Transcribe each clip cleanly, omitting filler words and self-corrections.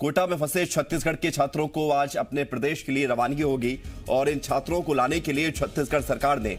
कोटा में फंसे छत्तीसगढ़ के छात्रों को आज अपने प्रदेश के लिए रवानगी होगी और इन छात्रों को लाने के लिए छत्तीसगढ़ सरकार ने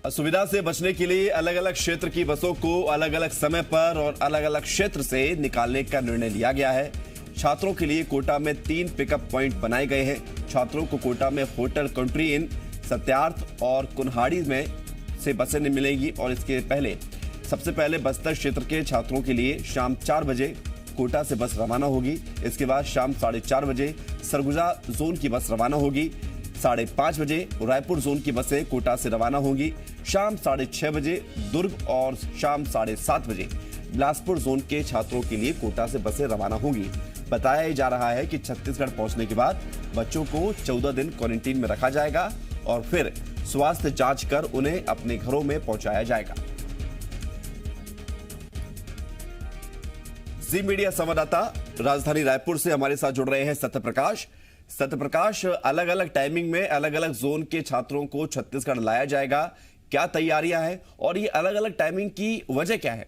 असुविधा से बचने के लिए अलग अलग क्षेत्र की बसों को अलग अलग समय पर और अलग अलग क्षेत्र से निकालने का निर्णय लिया गया है। छात्रों के लिए कोटा में 3 पिकअप पॉइंट बनाए गए हैं। छात्रों को कोटा में होटल कंट्री इन, सत्यार्थ और कुन्हाड़ी में से बसें मिलेंगी और इसके पहले सबसे पहले बस्तर क्षेत्र के छात्रों के लिए शाम 4 बजे कोटा से बस रवाना होगी। इसके बाद शाम 4:30 बजे सरगुजा जोन की बस रवाना होगी। 5:30 बजे रायपुर जोन की बसें कोटा से रवाना होंगी। शाम 6:30 बजे दुर्ग और शाम 7:30 बजे बिलासपुर जोन के छात्रों के लिए कोटा से बसें रवाना होंगी। बताया जा रहा है कि छत्तीसगढ़ पहुंचने के बाद बच्चों को 14 दिन क्वारंटीन में रखा जाएगा और फिर स्वास्थ्य जांच कर उन्हें अपने घरों में पहुंचाया जाएगा। जी मीडिया संवाददाता राजधानी रायपुर से हमारे साथ जुड़ रहे हैं सत्यप्रकाश। सत्यप्रकाश, अलग अलग टाइमिंग में अलग अलग जोन के छात्रों को छत्तीसगढ़ लाया जाएगा, क्या तैयारियां हैं और ये अलग अलग टाइमिंग की वजह क्या है?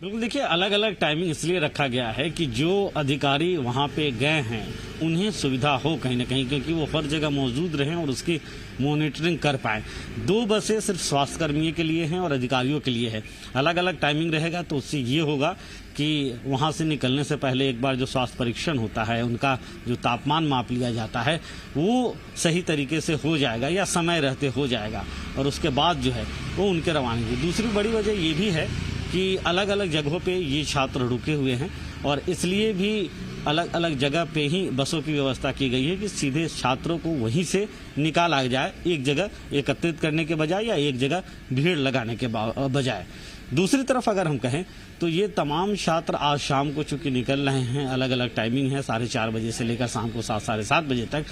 बिल्कुल, देखिए अलग अलग टाइमिंग इसलिए रखा गया है कि जो अधिकारी वहां पे गए हैं उन्हें सुविधा हो कहीं ना कहीं, क्योंकि वो हर जगह मौजूद रहें और उसकी मॉनिटरिंग कर पाए। 2 बसें सिर्फ स्वास्थ्य कर्मियों के लिए हैं और अधिकारियों के लिए है। अलग अलग टाइमिंग रहेगा तो उससे ये होगा कि वहां से निकलने से पहले एक बार जो स्वास्थ्य परीक्षण होता है, उनका जो तापमान माप लिया जाता है, वो सही तरीके से हो जाएगा या समय रहते हो जाएगा और उसके बाद जो है वो उनके रवानगी। दूसरी बड़ी वजह ये भी है कि अलग अलग जगहों पे ये छात्र रुके हुए हैं और इसलिए भी अलग अलग जगह पे ही बसों की व्यवस्था की गई है कि सीधे छात्रों को वहीं से निकाला जाए, एक जगह एकत्रित करने के बजाय या एक जगह भीड़ लगाने के बजाय। दूसरी तरफ अगर हम कहें तो ये तमाम छात्र आज शाम को चूंकि निकल रहे हैं, अलग अलग टाइमिंग है, 4:30 बजे से लेकर शाम को 7, 7:30 बजे तक।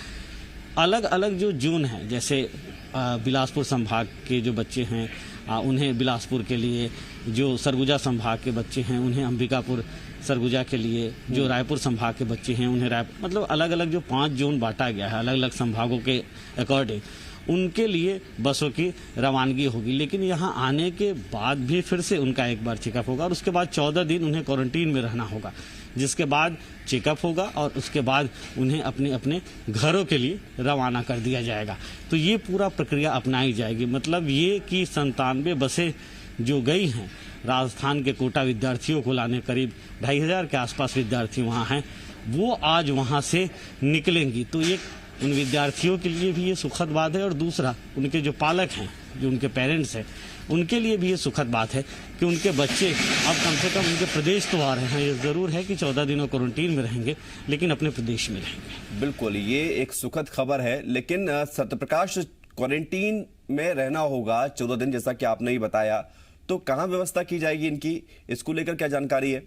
अलग अलग जो जोन है, जैसे बिलासपुर संभाग के जो बच्चे हैं उन्हें बिलासपुर के लिए, जो सरगुजा संभाग के बच्चे हैं उन्हें अंबिकापुर सरगुजा के लिए, जो रायपुर संभाग के बच्चे हैं उन्हें रायपुर, मतलब अलग अलग जो 5 जोन बांटा गया है अलग अलग संभागों के अकॉर्डिंग, उनके लिए बसों की रवानगी होगी। लेकिन यहाँ आने के बाद भी फिर से उनका एक बार चेकअप होगा और उसके बाद 14 दिन उन्हें क्वारंटीन में रहना होगा, जिसके बाद चेकअप होगा और उसके बाद उन्हें अपने अपने घरों के लिए रवाना कर दिया जाएगा। तो ये पूरा प्रक्रिया अपनाई जाएगी। मतलब ये कि 97 बसें जो गई हैं राजस्थान के कोटा विद्यार्थियों को लाने, करीब 2500 के आसपास विद्यार्थी वहाँ हैं, वो आज वहाँ से निकलेंगी। तो ये उन विद्यार्थियों के लिए भी ये सुखद बात है और दूसरा उनके जो पालक हैं, जो उनके पेरेंट्स हैं, उनके लिए भी ये सुखद बात है कि उनके बच्चे अब कम से कम उनके प्रदेश तो आ रहे हैं। ये जरूर है कि 14 दिनों क्वारंटीन में रहेंगे लेकिन अपने प्रदेश में रहेंगे। बिल्कुल, ये एक सुखद खबर है। लेकिन सत्यप्रकाश, क्वारंटीन में रहना होगा 14 दिन, जैसा कि आपने ही बताया, तो कहाँ व्यवस्था की जाएगी इनकी, इसको लेकर क्या जानकारी है?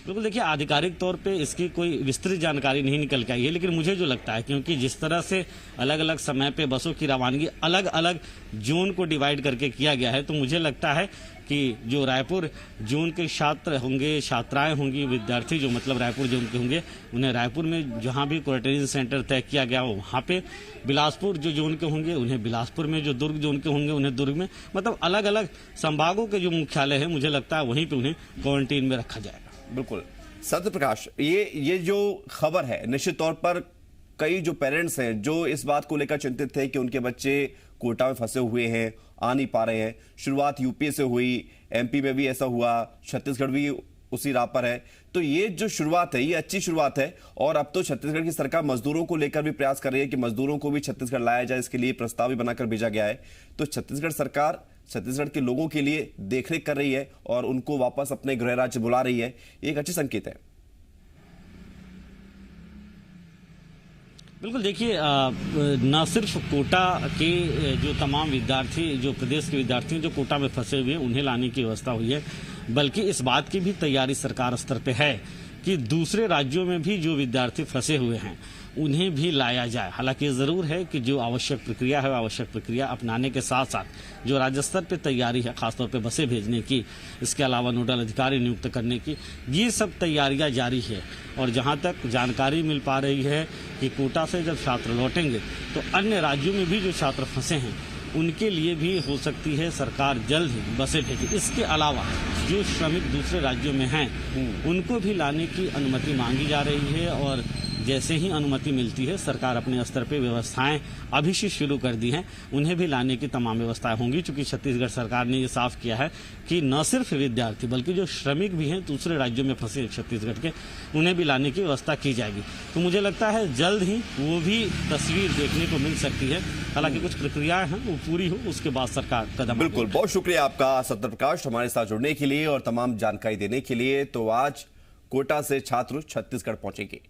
बिल्कुल, देखिए आधिकारिक तौर पे इसकी कोई विस्तृत जानकारी नहीं निकल के आई है, लेकिन मुझे जो लगता है, क्योंकि जिस तरह से अलग अलग समय पे बसों की रवानगी अलग अलग जोन को डिवाइड करके किया गया है, तो मुझे लगता है कि जो रायपुर जोन के छात्र होंगे, छात्राएं होंगी, विद्यार्थी जो मतलब रायपुर जोन के होंगे, उन्हें रायपुर में जहां भी क्वारंटाइन सेंटर तय किया गया हो वहां पे, बिलासपुर जो जोन के होंगे उन्हें बिलासपुर में, जो दुर्ग जोन के होंगे उन्हें दुर्ग में, मतलब अलग अलग संभागों के जो मुख्यालय है, मुझे लगता है वहीं पर उन्हें क्वारंटीन में रखा जाएगा। बिल्कुल सत्यप्रकाश, ये जो खबर है, निश्चित तौर पर कई जो पेरेंट्स हैं जो इस बात को लेकर चिंतित थे कि उनके बच्चे कोटा में फंसे हुए हैं, आ नहीं पा रहे हैं। शुरुआत यूपी से हुई, एमपी में भी ऐसा हुआ, छत्तीसगढ़ भी उसी राह पर है। तो ये जो शुरुआत है ये अच्छी शुरुआत है और अब तो छत्तीसगढ़ की सरकार मजदूरों को लेकर भी प्रयास कर रही है कि मजदूरों को भी छत्तीसगढ़ लाया जाए। इसके लिए प्रस्ताव भी बनाकर भेजा गया है। तो छत्तीसगढ़ सरकार छत्तीसगढ़ के लोगों के लिए देखरेख कर रही है और उनको वापस अपने गृह राज्य बुला रही है, ये एक अच्छी संकेत है। बिल्कुल, देखिए न सिर्फ कोटा के जो तमाम विद्यार्थी, जो प्रदेश के विद्यार्थी जो कोटा में फंसे हुए हैं उन्हें लाने की व्यवस्था हुई है, बल्कि इस बात की भी तैयारी सरकार स्तर पे है कि दूसरे राज्यों में भी जो विद्यार्थी फंसे हुए हैं उन्हें भी लाया जाए। हालांकि ये जरूर है कि जो आवश्यक प्रक्रिया है, आवश्यक प्रक्रिया अपनाने के साथ साथ जो राज्य स्तर पर तैयारी है, खासतौर पर बसें भेजने की, इसके अलावा नोडल अधिकारी नियुक्त करने की, ये सब तैयारियां जारी है। और जहां तक जानकारी मिल पा रही है कि कोटा से जब छात्र लौटेंगे तो अन्य राज्यों में भी जो छात्र फंसे हैं उनके लिए भी हो सकती है सरकार जल्द ही बसें भेजे। इसके अलावा जो श्रमिक दूसरे राज्यों में हैं उनको भी लाने की अनुमति मांगी जा रही है और जैसे ही अनुमति मिलती है सरकार अपने स्तर पे व्यवस्थाएं अभी से शुरू कर दी हैं, उन्हें भी लाने की तमाम व्यवस्थाएं होंगी। चूंकि छत्तीसगढ़ सरकार ने ये साफ किया है कि न सिर्फ विद्यार्थी बल्कि जो श्रमिक भी हैं दूसरे राज्यों में फंसे छत्तीसगढ़ के, उन्हें भी लाने की व्यवस्था की जाएगी। तो मुझे लगता है जल्द ही वो भी तस्वीर देखने को मिल सकती है। हालांकि कुछ प्रक्रियाएं हैं वो पूरी हो उसके बाद सरकार कदम। बिल्कुल, बहुत शुक्रिया आपका सत्यप्रकाश हमारे साथ जुड़ने के लिए और तमाम जानकारी देने के लिए। तो आज कोटा से छात्र छत्तीसगढ़ पहुंचेंगे।